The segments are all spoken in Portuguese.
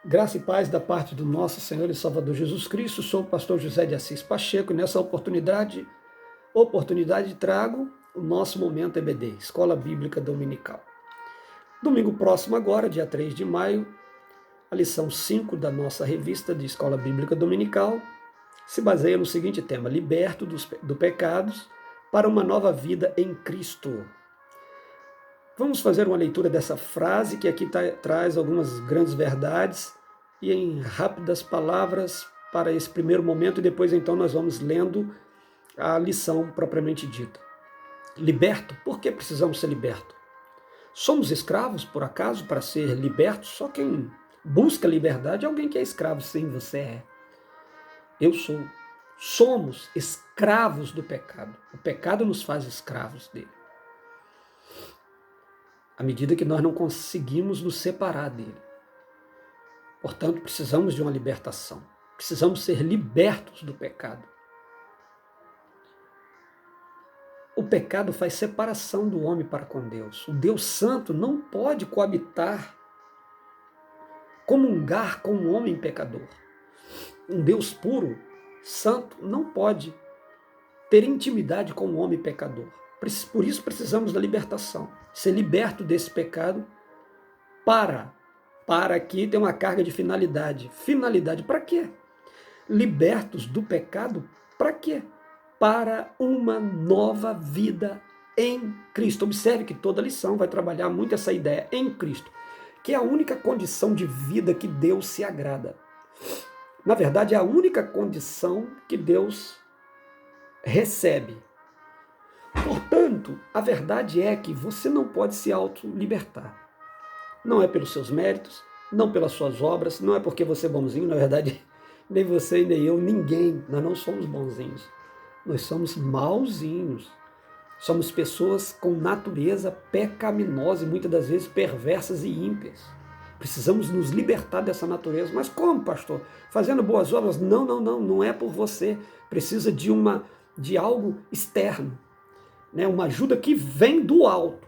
Graça e paz da parte do nosso Senhor e Salvador Jesus Cristo. Sou o pastor José de Assis Pacheco e nessa oportunidade trago o nosso Momento EBD, Escola Bíblica Dominical. Domingo próximo agora, dia 3 de maio, a lição 5 da nossa revista de Escola Bíblica Dominical se baseia no seguinte tema: liberto do pecados para uma nova vida em Cristo. Vamos fazer uma leitura dessa frase que aqui traz algumas grandes verdades e em rápidas palavras para esse primeiro momento, e depois então nós vamos lendo a lição propriamente dita. Liberto? Por que precisamos ser libertos? Somos escravos, por acaso, para ser libertos? Só quem busca liberdade é alguém que é escravo. Sim, você é. Eu sou. Somos escravos do pecado. O pecado nos faz escravos dele. À medida que nós não conseguimos nos separar dele. Portanto, precisamos de uma libertação. Precisamos ser libertos do pecado. O pecado faz separação do homem para com Deus. O Deus Santo não pode coabitar, comungar com um homem pecador. Um Deus puro, santo, não pode ter intimidade com um homem pecador. Por isso precisamos da libertação. Ser liberto desse pecado para aqui tem uma carga de finalidade. Finalidade para quê? Libertos do pecado para quê? Para uma nova vida em Cristo. Observe que toda lição vai trabalhar muito essa ideia em Cristo, que é a única condição de vida que Deus se agrada. Na verdade, é a única condição que Deus recebe. Portanto, a verdade é que você não pode se auto-libertar. Não é pelos seus méritos, não pelas suas obras, não é porque você é bonzinho, na verdade, nem você, nem eu, ninguém, nós não somos bonzinhos. Nós somos mauzinhos. Somos pessoas com natureza pecaminosa e muitas das vezes perversas e ímpias. Precisamos nos libertar dessa natureza. Mas como, pastor? Fazendo boas obras? Não é por você. Precisa de algo externo, né? Uma ajuda que vem do alto,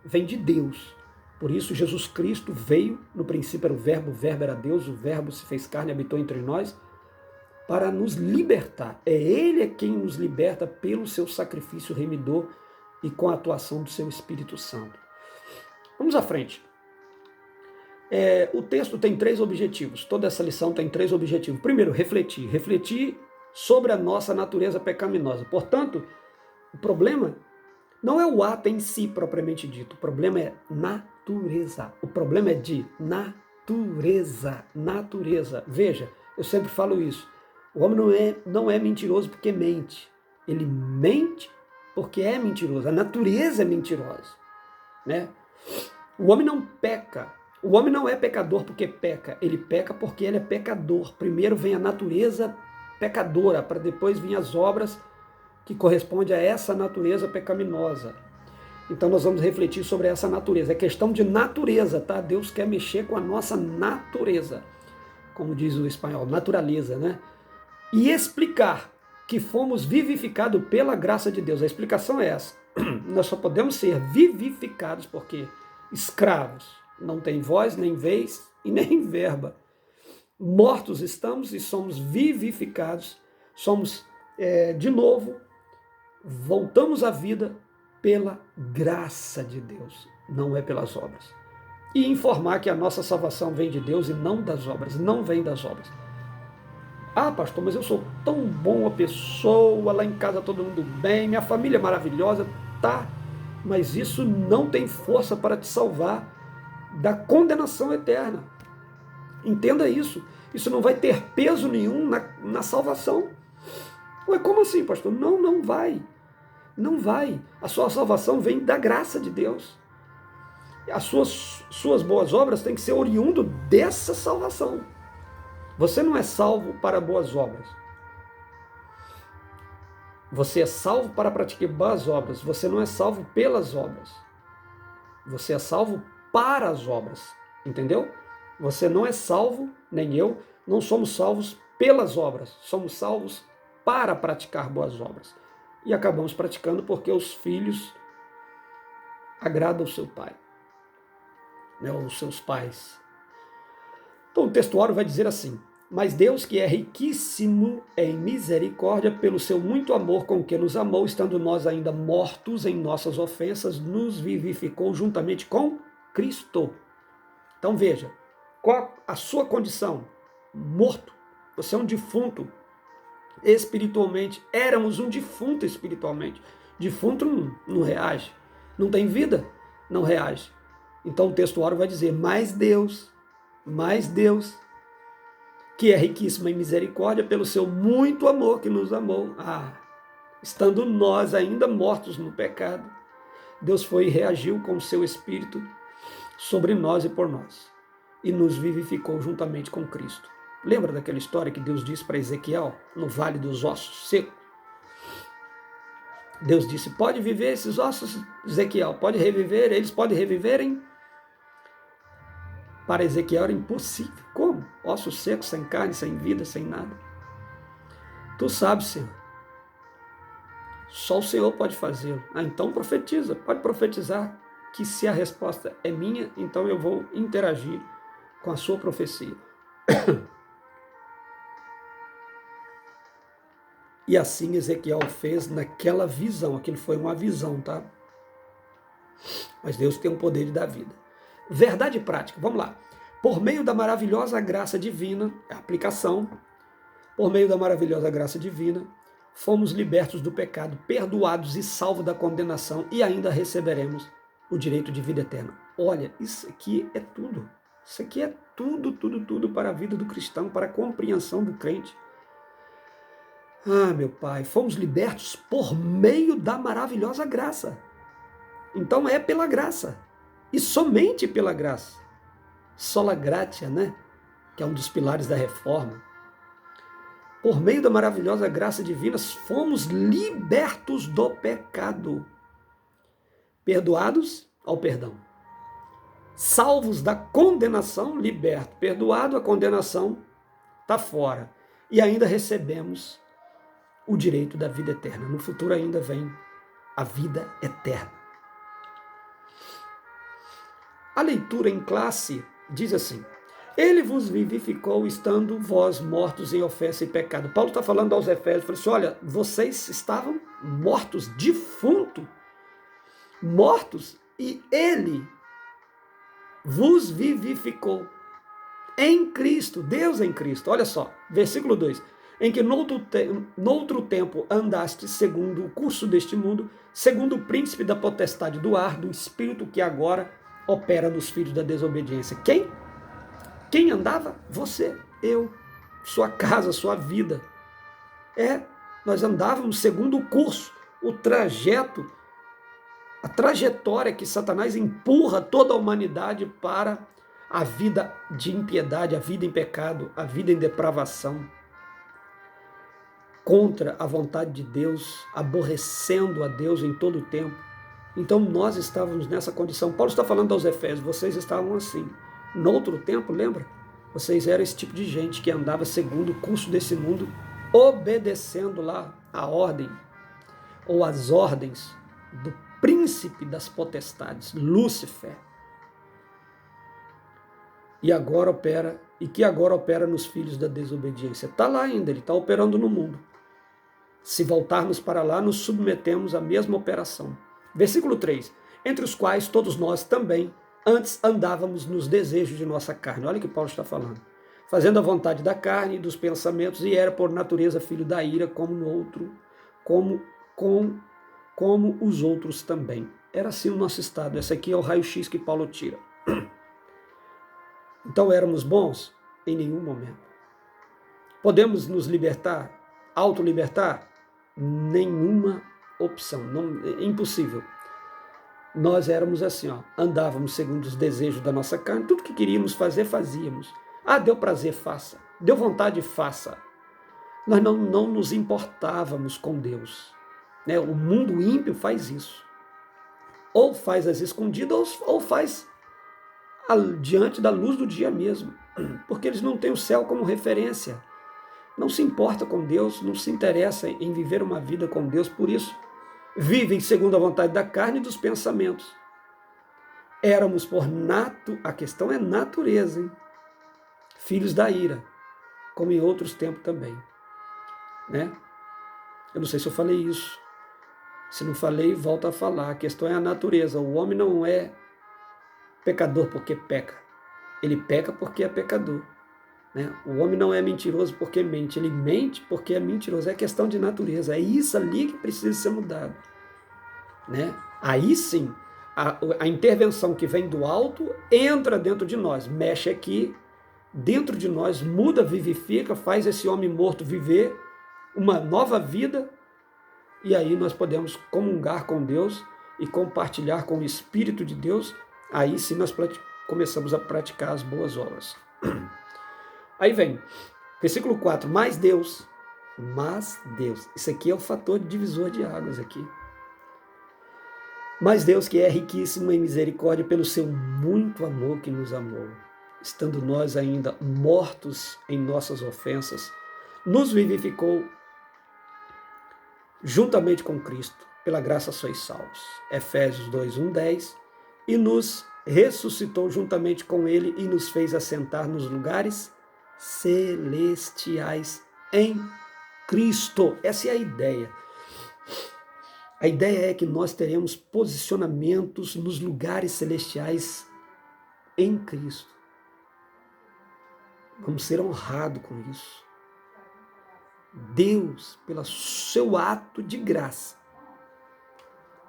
vem de Deus. Por isso Jesus Cristo veio, no princípio era o Verbo era Deus, o Verbo se fez carne e habitou entre nós, para nos libertar. É Ele quem nos liberta pelo seu sacrifício remidor e com a atuação do seu Espírito Santo. Vamos à frente. O texto tem 3 objetivos. Toda essa lição tem 3 objetivos. Primeiro, refletir. Refletir sobre a nossa natureza pecaminosa. Portanto, o problema não é o ato em si propriamente dito. O problema é natureza. O problema é de natureza. Natureza. Veja, eu sempre falo isso. O homem não é mentiroso porque mente. Ele mente porque é mentiroso. A natureza é mentirosa, né? O homem não peca. O homem não é pecador porque peca. Ele peca porque ele é pecador. Primeiro vem a natureza pecadora, para depois vir as obras que correspondem a essa natureza pecaminosa. Então nós vamos refletir sobre essa natureza. É questão de natureza, tá? Deus quer mexer com a nossa natureza. Como diz o espanhol, naturaleza, né? E explicar que fomos vivificados pela graça de Deus. A explicação é essa. Nós só podemos ser vivificados porque escravos não têm voz, nem vez e nem verba. Mortos estamos e somos vivificados. Somos, de novo, voltamos à vida pela graça de Deus, não é pelas obras. E informar que a nossa salvação vem de Deus e não das obras, não vem das obras. Ah, pastor, mas eu sou tão boa pessoa, lá em casa todo mundo bem, minha família é maravilhosa, tá? Mas isso não tem força para te salvar da condenação eterna. Entenda isso. Isso não vai ter peso nenhum na salvação. Ué, como assim, pastor? Não vai. Não vai. A sua salvação vem da graça de Deus. As suas boas obras têm que ser oriundo dessa salvação. Você não é salvo para boas obras. Você é salvo para praticar boas obras. Você não é salvo pelas obras. Você é salvo para as obras. Entendeu? Você não é salvo, nem eu, não somos salvos pelas obras. Somos salvos para praticar boas obras. E acabamos praticando porque os filhos agradam o seu pai, né, os seus pais. Então textuário vai dizer assim: mas Deus, que é riquíssimo em misericórdia, pelo seu muito amor com que nos amou, estando nós ainda mortos em nossas ofensas, nos vivificou juntamente com Cristo. Então veja, qual a sua condição? Morto. Você é um defunto espiritualmente. Éramos um defunto espiritualmente. Defunto não reage. Não tem vida, não reage. Então o textuário vai dizer: mais Deus, que é riquíssimo em misericórdia, pelo seu muito amor que nos amou. Estando nós ainda mortos no pecado, Deus foi e reagiu com o seu Espírito sobre nós e por nós, e nos vivificou juntamente com Cristo. Lembra daquela história que Deus disse para Ezequiel, no Vale dos Ossos Secos? Deus disse: pode viver esses ossos, Ezequiel, pode reviver, eles podem reviverem? Para Ezequiel era impossível. Como? Ossos secos, sem carne, sem vida, sem nada. Tu sabes, Senhor. Só o Senhor pode fazê-lo. Então profetiza, pode profetizar, que se a resposta é minha, então eu vou interagir com a sua profecia. E assim Ezequiel fez naquela visão. Aquilo foi uma visão, tá? Mas Deus tem o poder de dar vida. Verdade prática, vamos lá. Por meio da maravilhosa graça divina, a aplicação, por meio da maravilhosa graça divina, fomos libertos do pecado, perdoados e salvos da condenação, e ainda receberemos o direito de vida eterna. Olha, isso aqui é tudo. Isso aqui é tudo para a vida do cristão, para a compreensão do crente. Meu Pai, fomos libertos por meio da maravilhosa graça. Então é pela graça, e somente pela graça. Sola gratia, né? Que é um dos pilares da reforma. Por meio da maravilhosa graça divina, fomos libertos do pecado. Perdoados ao perdão. Salvos da condenação, liberto. Perdoado, a condenação está fora. E ainda recebemos o direito da vida eterna. No futuro ainda vem a vida eterna. A leitura em classe diz assim: ele vos vivificou estando vós mortos em ofensa e pecado. Paulo está falando aos Efésios, falou assim: olha, vocês estavam mortos, mortos, e ele vos vivificou em Cristo, Deus em Cristo. Olha só, versículo 2: em que noutro tempo andaste segundo o curso deste mundo, segundo o príncipe da potestade do ar, do espírito que agora opera nos filhos da desobediência. Quem andava? Você, eu, sua casa, sua vida. Nós andávamos segundo o curso, o trajeto, a trajetória que Satanás empurra toda a humanidade para a vida de impiedade, a vida em pecado, a vida em depravação, contra a vontade de Deus, aborrecendo a Deus em todo o tempo. Então nós estávamos nessa condição. Paulo está falando aos Efésios, vocês estavam assim. No outro tempo, lembra? Vocês eram esse tipo de gente que andava segundo o curso desse mundo, obedecendo lá a ordem, ou as ordens do príncipe das potestades, Lúcifer. Que agora opera nos filhos da desobediência. Está lá ainda, ele está operando no mundo. Se voltarmos para lá, nos submetemos à mesma operação. Versículo 3: entre os quais todos nós também antes andávamos nos desejos de nossa carne. Olha o que Paulo está falando. Fazendo a vontade da carne e dos pensamentos, e era por natureza filho da ira, como os outros também. Era assim o nosso estado. Esse aqui é o raio-x que Paulo tira. Então éramos bons? Em nenhum momento. Podemos nos libertar? Autolibertar? Nenhuma opção. É impossível. Nós éramos assim, andávamos segundo os desejos da nossa carne, tudo que queríamos fazer, fazíamos. Deu prazer, faça. Deu vontade, faça. Nós não nos importávamos com Deus. O mundo ímpio faz isso. Ou faz às escondidas, ou faz diante da luz do dia mesmo. Porque eles não têm o céu como referência. Não se importa com Deus, não se interessa em viver uma vida com Deus, por isso vivem segundo a vontade da carne e dos pensamentos. Éramos a questão é natureza, hein? filhos da ira, como em outros tempos também, né? Eu não sei se eu falei isso. Se não falei, volto a falar. A questão é a natureza. O homem não é pecador porque peca. Ele peca porque é pecador. Né? O homem não é mentiroso porque mente. Ele mente porque é mentiroso. É questão de natureza. É isso ali que precisa ser mudado. Né? Aí sim, a intervenção que vem do alto entra dentro de nós. Mexe aqui, dentro de nós, muda, vivifica, faz esse homem morto viver uma nova vida. E aí nós podemos comungar com Deus e compartilhar com o Espírito de Deus. Aí sim nós começamos a praticar as boas obras. Aí vem, versículo 4, mas Deus, isso aqui é o fator divisor de águas aqui. Mas Deus, que é riquíssimo em misericórdia pelo seu muito amor que nos amou, estando nós ainda mortos em nossas ofensas, nos vivificou juntamente com Cristo, pela graça sois salvos. Efésios 2, 1, 10. E nos ressuscitou juntamente com ele e nos fez assentar nos lugares celestiais em Cristo. Essa é a ideia. A ideia é que nós teremos posicionamentos nos lugares celestiais em Cristo. Vamos ser honrados com isso. Deus, pelo seu ato de graça.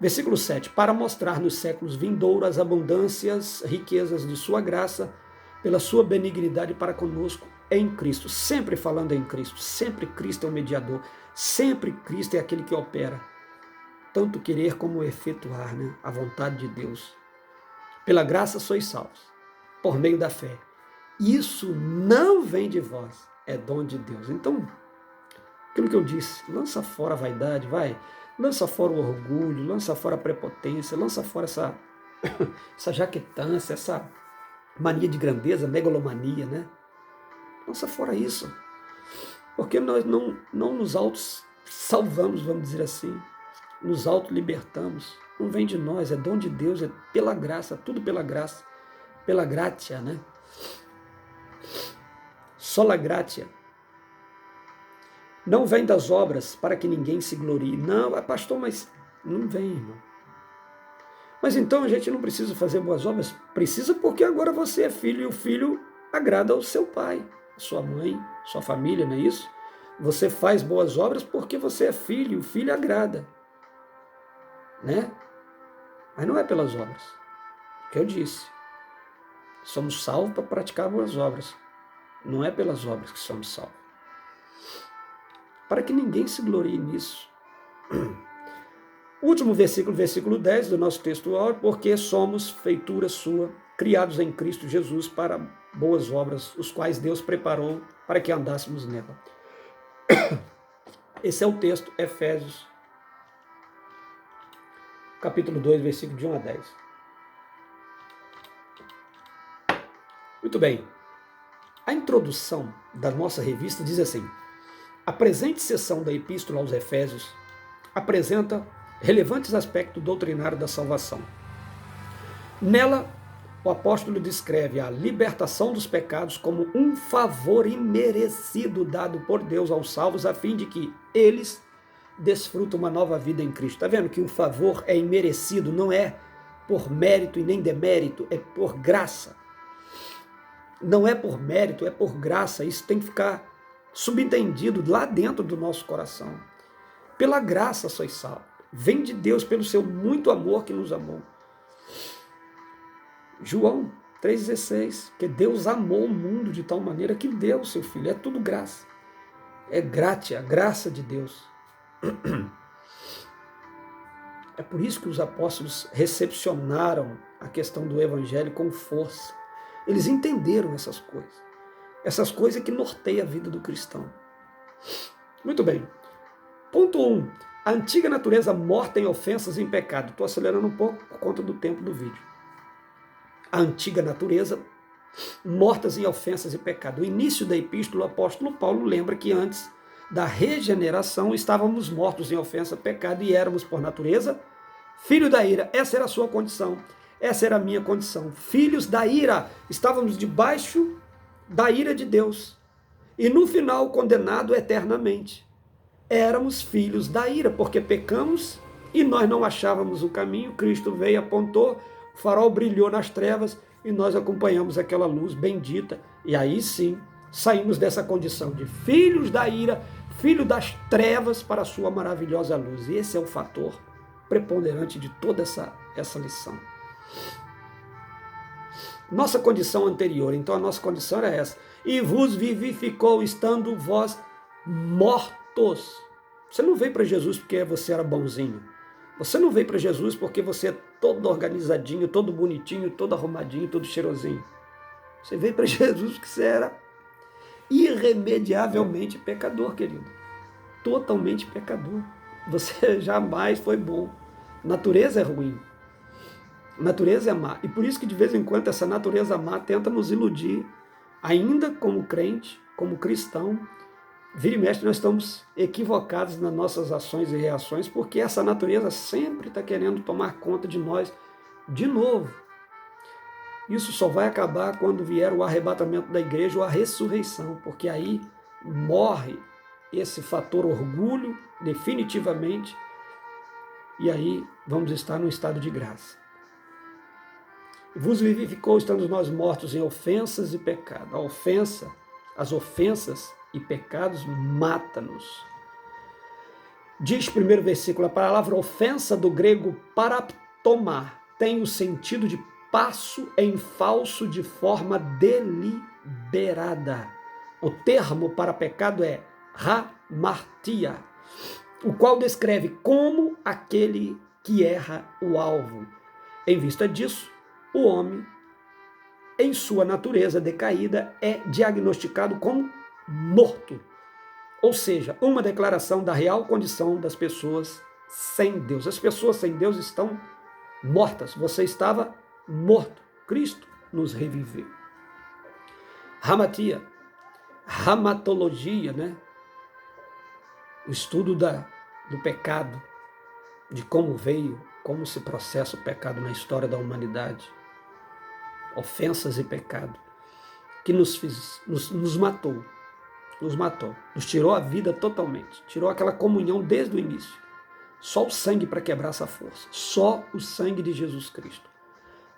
Versículo 7. Para mostrar nos séculos vindouros as abundâncias, riquezas de sua graça, pela sua benignidade para conosco em Cristo. Sempre falando em Cristo. Sempre Cristo é o mediador. Sempre Cristo é aquele que opera. Tanto querer como efetuar, né? A vontade de Deus. Pela graça sois salvos, por meio da fé. Isso não vem de vós, é dom de Deus. Então, aquilo que eu disse, lança fora a vaidade, vai. Lança fora o orgulho, lança fora a prepotência, lança fora essa jaquetância, essa mania de grandeza, megalomania, né? Lança fora isso. Porque nós não nos auto-salvamos, vamos dizer assim. Nos auto-libertamos. Não vem de nós, é dom de Deus, é pela graça, tudo pela graça. Pela gratia, né? Sola gratia. Não vem das obras para que ninguém se glorie. Não, pastor, mas não vem, irmão. Mas então a gente não precisa fazer boas obras? Precisa porque agora você é filho e o filho agrada ao seu pai, a sua mãe, sua família, não é isso? Você faz boas obras porque você é filho e o filho agrada. Né? Mas não é pelas obras. O que eu disse. Somos salvos para praticar boas obras. Não é pelas obras que somos salvos. Para que ninguém se glorie nisso. Último versículo, versículo 10 do nosso texto, porque somos feitura sua, criados em Cristo Jesus para boas obras, os quais Deus preparou para que andássemos nela. Esse é o texto, Efésios, capítulo 2, versículo de 1 a 10. Muito bem. A introdução da nossa revista diz assim: a presente seção da Epístola aos Efésios apresenta relevantes aspectos doutrinários da salvação. Nela, o apóstolo descreve a libertação dos pecados como um favor imerecido dado por Deus aos salvos, a fim de que eles desfrutam uma nova vida em Cristo. Está vendo que o favor é imerecido, não é por mérito e nem demérito, é por graça. Não é por mérito, é por graça. Isso tem que ficar subentendido lá dentro do nosso coração. Pela graça sois salvos. Vem de Deus pelo seu muito amor que nos amou. João 3,16, que Deus amou o mundo de tal maneira que deu o seu Filho. É tudo graça. É gratia, graça de Deus. É por isso que os apóstolos recepcionaram a questão do Evangelho com força. Eles entenderam essas coisas. Essas coisas que norteiam a vida do cristão. Muito bem. Ponto 1. A antiga natureza morta em ofensas e em pecado. Estou acelerando um pouco por conta do tempo do vídeo. A antiga natureza mortas em ofensas e pecado. O início da epístola, o apóstolo Paulo lembra que antes da regeneração estávamos mortos em ofensa, pecado e éramos por natureza filho da ira. Essa era a sua condição. Essa era a minha condição. Filhos da ira. Estávamos debaixo da ira de Deus e no final condenado eternamente. Éramos filhos da ira, porque pecamos e nós não achávamos o caminho. Cristo veio, apontou, o farol brilhou nas trevas e nós acompanhamos aquela luz bendita. E aí sim, saímos dessa condição de filhos da ira, filho das trevas, para a sua maravilhosa luz. E esse é o fator preponderante de toda essa lição. Nossa condição anterior, então a nossa condição era essa. E vos vivificou, estando vós mortos. Você não veio para Jesus porque você era bonzinho. Você não veio para Jesus porque você é todo organizadinho, todo bonitinho, todo arrumadinho, todo cheirosinho. Você veio para Jesus porque você era irremediavelmente pecador, querido. Totalmente pecador. Você jamais foi bom. Natureza é ruim. Natureza é má. E por isso que de vez em quando essa natureza má tenta nos iludir. Ainda como crente, como cristão, vira e mexe, nós estamos equivocados nas nossas ações e reações, porque essa natureza sempre está querendo tomar conta de nós de novo. Isso só vai acabar quando vier o arrebatamento da igreja ou a ressurreição, porque aí morre esse fator orgulho definitivamente, e aí vamos estar num estado de graça. Vos vivificou, estando nós mortos em ofensas e pecado. A ofensa, as ofensas e pecados mata-nos. Diz primeiro versículo, a palavra ofensa do grego paraptomar tem o sentido de passo em falso de forma deliberada. O termo para pecado é hamartia, o qual descreve como aquele que erra o alvo. Em vista disso, o homem, em sua natureza decaída, é diagnosticado como morto. Ou seja, uma declaração da real condição das pessoas sem Deus. As pessoas sem Deus estão mortas. Você estava morto. Cristo nos reviveu. Hamatia, ramatologia, né? O estudo do pecado, de como veio, como se processa o pecado na história da humanidade. Ofensas e pecado, que nos matou, nos tirou a vida totalmente, tirou aquela comunhão desde o início. Só o sangue para quebrar essa força, só o sangue de Jesus Cristo.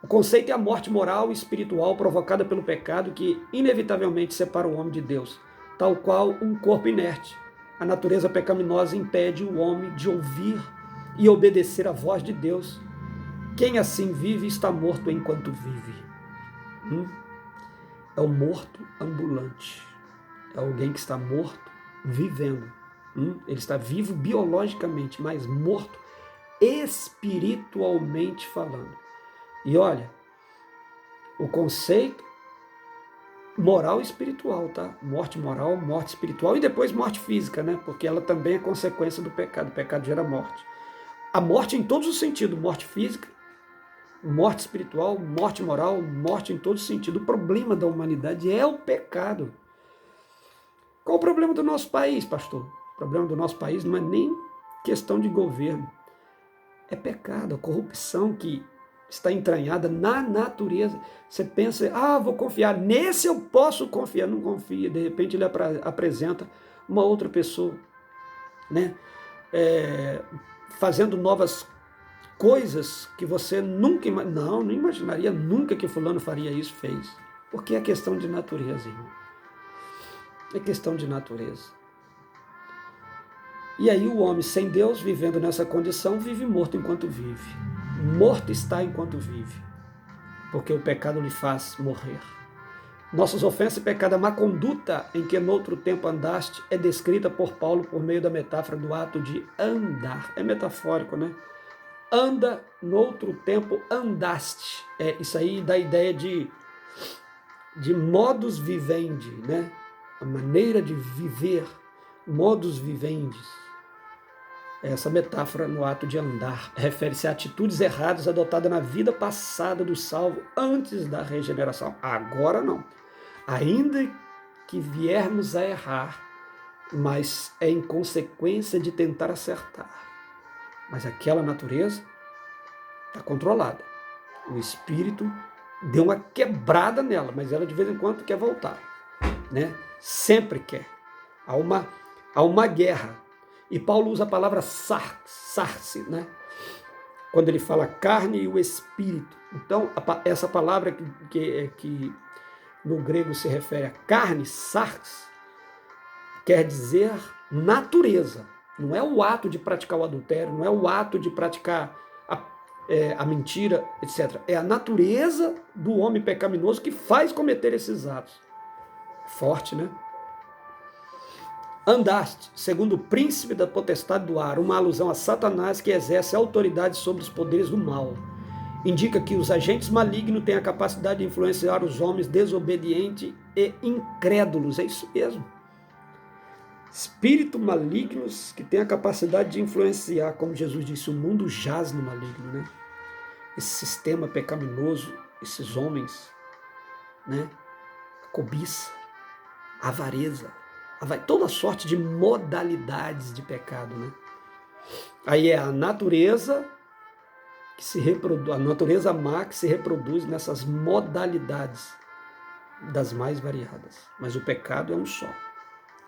O conceito é a morte moral e espiritual provocada pelo pecado que inevitavelmente separa o homem de Deus, tal qual um corpo inerte. A natureza pecaminosa impede o homem de ouvir e obedecer à voz de Deus. Quem assim vive está morto enquanto vive. É o morto ambulante. É alguém que está morto vivendo. Ele está vivo biologicamente, mas morto espiritualmente falando. E olha, o conceito moral e espiritual, tá? Morte moral, morte espiritual e depois morte física, né? Porque ela também é consequência do pecado. O pecado gera morte. A morte em todos os sentidos, morte física, morte espiritual, morte moral, morte em todo sentido. O problema da humanidade é o pecado. Qual o problema do nosso país, pastor? O problema do nosso país não é nem questão de governo. É pecado, a corrupção que está entranhada na natureza. Você pensa, vou confiar, nesse eu posso confiar. Não confia, de repente ele apresenta uma outra pessoa, né? Fazendo novas coisas que você nunca, não imaginaria nunca que fulano faria isso, fez. Porque é questão de natureza, irmão. É questão de natureza. E aí o homem sem Deus, vivendo nessa condição, vive morto enquanto vive. Morto está enquanto vive. Porque o pecado lhe faz morrer. Nossas ofensas e pecado, a má conduta em que noutro tempo andaste, é descrita por Paulo por meio da metáfora do ato de andar. É metafórico, né? Anda, no outro tempo andaste. Isso aí dá a ideia de modus vivendi, né? A maneira de viver, modus vivendi. Essa metáfora no ato de andar refere-se a atitudes erradas adotadas na vida passada do salvo antes da regeneração. Agora não. Ainda que viermos a errar, mas é em consequência de tentar acertar. Mas aquela natureza está controlada. O espírito deu uma quebrada nela, mas ela de vez em quando quer voltar. né? Sempre quer. Há uma guerra. E Paulo usa a palavra sarse, né? Quando ele fala carne e o espírito. Então, essa palavra que no grego se refere a carne, sarx, quer dizer natureza. Não é o ato de praticar o adultério, não é o ato de praticar a mentira, etc. É a natureza do homem pecaminoso que faz cometer esses atos. Forte, né? Andaste, segundo o príncipe da potestade do ar, uma alusão a Satanás que exerce autoridade sobre os poderes do mal. Indica que os agentes malignos têm a capacidade de influenciar os homens desobedientes e incrédulos. É isso mesmo. Espíritos malignos que têm a capacidade de influenciar, como Jesus disse, o mundo jaz no maligno, né? Esse sistema pecaminoso, esses homens, né? A cobiça, a avareza, toda sorte de modalidades de pecado, né? Aí é a natureza que se reproduz, a natureza má que se reproduz nessas modalidades das mais variadas. Mas o pecado é um só.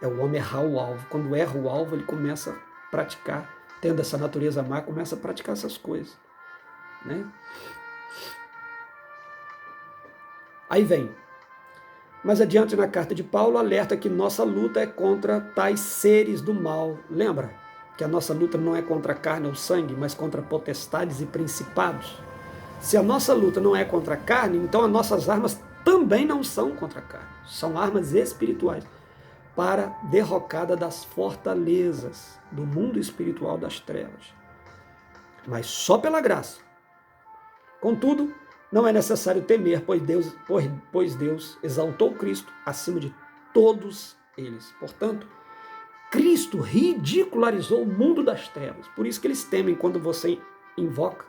É o homem errar o alvo. Quando erra o alvo, ele começa a praticar, tendo essa natureza má, começa a praticar essas coisas, né? Aí vem. Mais adiante na carta de Paulo, alerta que nossa luta é contra tais seres do mal. Lembra que a nossa luta não é contra a carne ou sangue, mas contra potestades e principados? Se a nossa luta não é contra a carne, então as nossas armas também não são contra a carne. São armas espirituais para derrocada das fortalezas do mundo espiritual das trevas. Mas só pela graça. Contudo, não é necessário temer, pois Deus exaltou Cristo acima de todos eles. Portanto, Cristo ridicularizou o mundo das trevas. Por isso que eles temem quando você invoca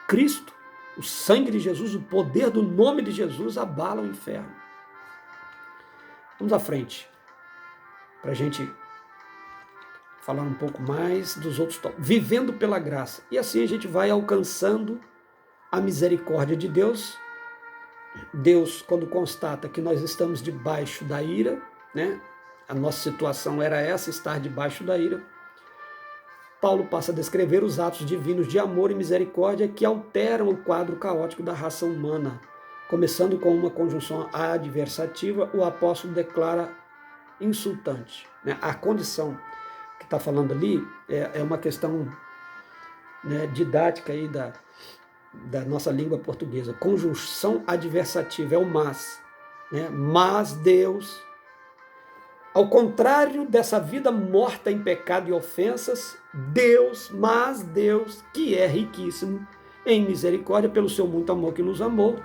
Cristo, o sangue de Jesus, o poder do nome de Jesus abala o inferno. Vamos à frente, para a gente falar um pouco mais dos outros tópicos. Vivendo pela graça. E assim a gente vai alcançando a misericórdia de Deus. Deus, quando constata que nós estamos debaixo da ira, né? A nossa situação era essa, estar debaixo da ira. Paulo passa a descrever os atos divinos de amor e misericórdia que alteram o quadro caótico da raça humana. Começando com uma conjunção adversativa, o apóstolo declara insultante, né? A condição que está falando ali é uma questão, né, didática aí da nossa língua portuguesa. Conjunção adversativa é o mas, né? Mas Deus, ao contrário dessa vida morta em pecado e ofensas, mas Deus, que é riquíssimo em misericórdia pelo seu muito amor que nos amou,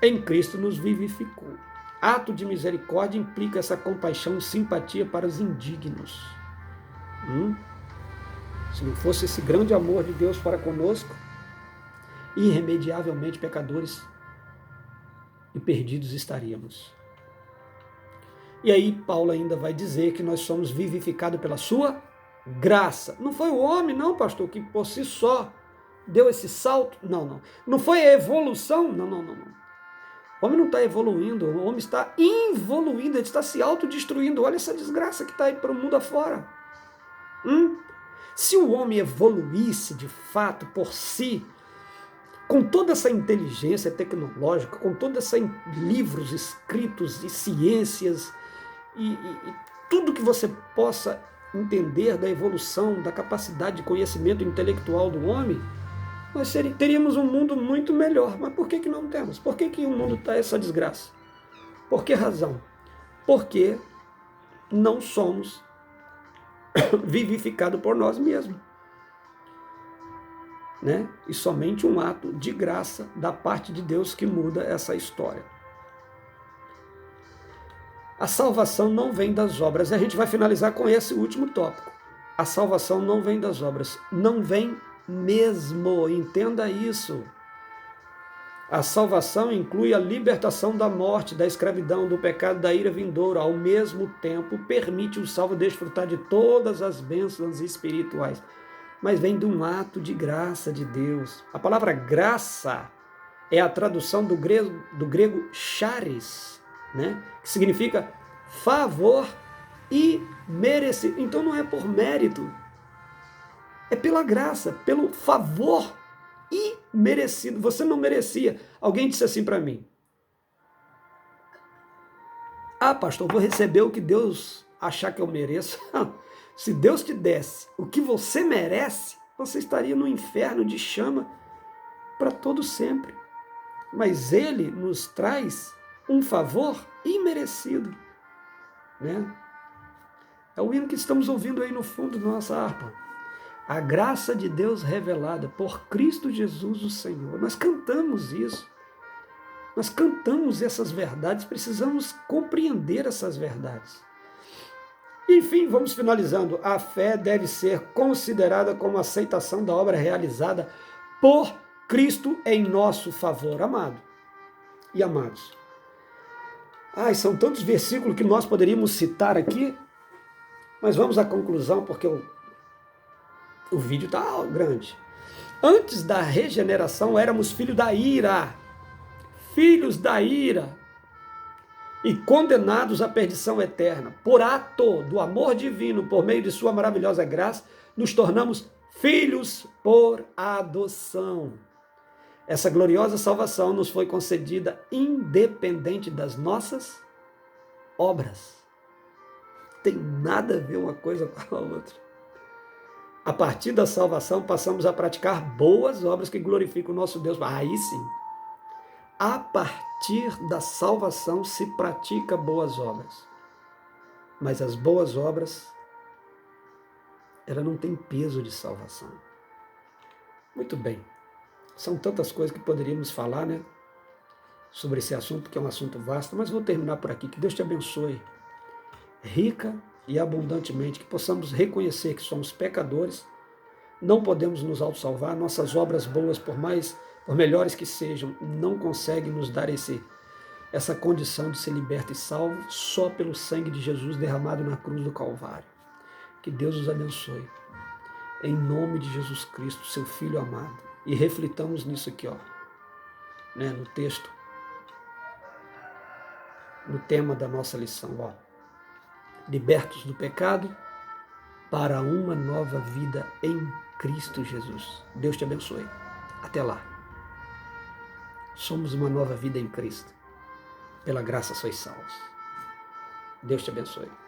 em Cristo nos vivificou. Ato de misericórdia implica essa compaixão e simpatia para os indignos. Se não fosse esse grande amor de Deus para conosco, irremediavelmente pecadores e perdidos estaríamos. E aí Paulo ainda vai dizer que nós somos vivificados pela sua graça. Não foi o homem, não, pastor, que por si só deu esse salto. Não. Não foi a evolução. Não. O homem não está evoluindo, o homem está involuindo, ele está se autodestruindo. Olha essa desgraça que está aí para o mundo afora. Se o homem evoluísse de fato por si, com toda essa inteligência tecnológica, com todos esses livros escritos e ciências e tudo que você possa entender da evolução, da capacidade de conhecimento intelectual do homem, nós teríamos um mundo muito melhor. Mas por que não temos? Por que o mundo está essa desgraça? Por que razão? Porque não somos vivificados por nós mesmos. Né? E somente um ato de graça da parte de Deus que muda essa história. A salvação não vem das obras. A gente vai finalizar com esse último tópico. A salvação não vem das obras. Não vem mesmo. Entenda isso. A salvação inclui a libertação da morte, da escravidão, do pecado, da ira vindoura. Ao mesmo tempo, permite o salvo desfrutar de todas as bênçãos espirituais. Mas vem de um ato de graça de Deus. A palavra graça é a tradução do grego charis, né? Que significa favor imerecido. Então não é por mérito, é pela graça, pelo favor imerecido. Você não merecia. Alguém disse assim para mim: ah, pastor, vou receber o que Deus achar que eu mereço. Se Deus te desse o que você merece, você estaria no inferno de chama para todo sempre. Mas Ele nos traz um favor imerecido, né? É o hino que estamos ouvindo aí no fundo da nossa harpa. A graça de Deus revelada por Cristo Jesus, o Senhor. Nós cantamos isso. Nós cantamos essas verdades, precisamos compreender essas verdades. Enfim, vamos finalizando. A fé deve ser considerada como aceitação da obra realizada por Cristo em nosso favor, amado e amados. Ai, são tantos versículos que nós poderíamos citar aqui, mas vamos à conclusão, porque o vídeo está grande. Antes da regeneração, éramos filhos da ira, e condenados à perdição eterna. Por ato do amor divino, por meio de sua maravilhosa graça, nos tornamos filhos por adoção. Essa gloriosa salvação nos foi concedida independente das nossas obras. Tem nada a ver uma coisa com a outra. A partir da salvação, passamos a praticar boas obras que glorificam o nosso Deus. Aí sim. A partir da salvação se pratica boas obras. Mas as boas obras, ela não tem peso de salvação. Muito bem. São tantas coisas que poderíamos falar, né? Sobre esse assunto, que é um assunto vasto, mas vou terminar por aqui. Que Deus te abençoe rica e abundantemente, que possamos reconhecer que somos pecadores, não podemos nos autossalvar, nossas obras boas, por melhores que sejam, não conseguem nos dar essa condição de ser liberto e salvo só pelo sangue de Jesus derramado na cruz do Calvário. Que Deus os abençoe. Em nome de Jesus Cristo, seu Filho amado. E reflitamos nisso aqui, ó, né, no texto, no tema da nossa lição, ó. Libertos do pecado para uma nova vida em Cristo Jesus. Deus te abençoe. Até lá. Somos uma nova vida em Cristo. Pela graça sois salvos. Deus te abençoe.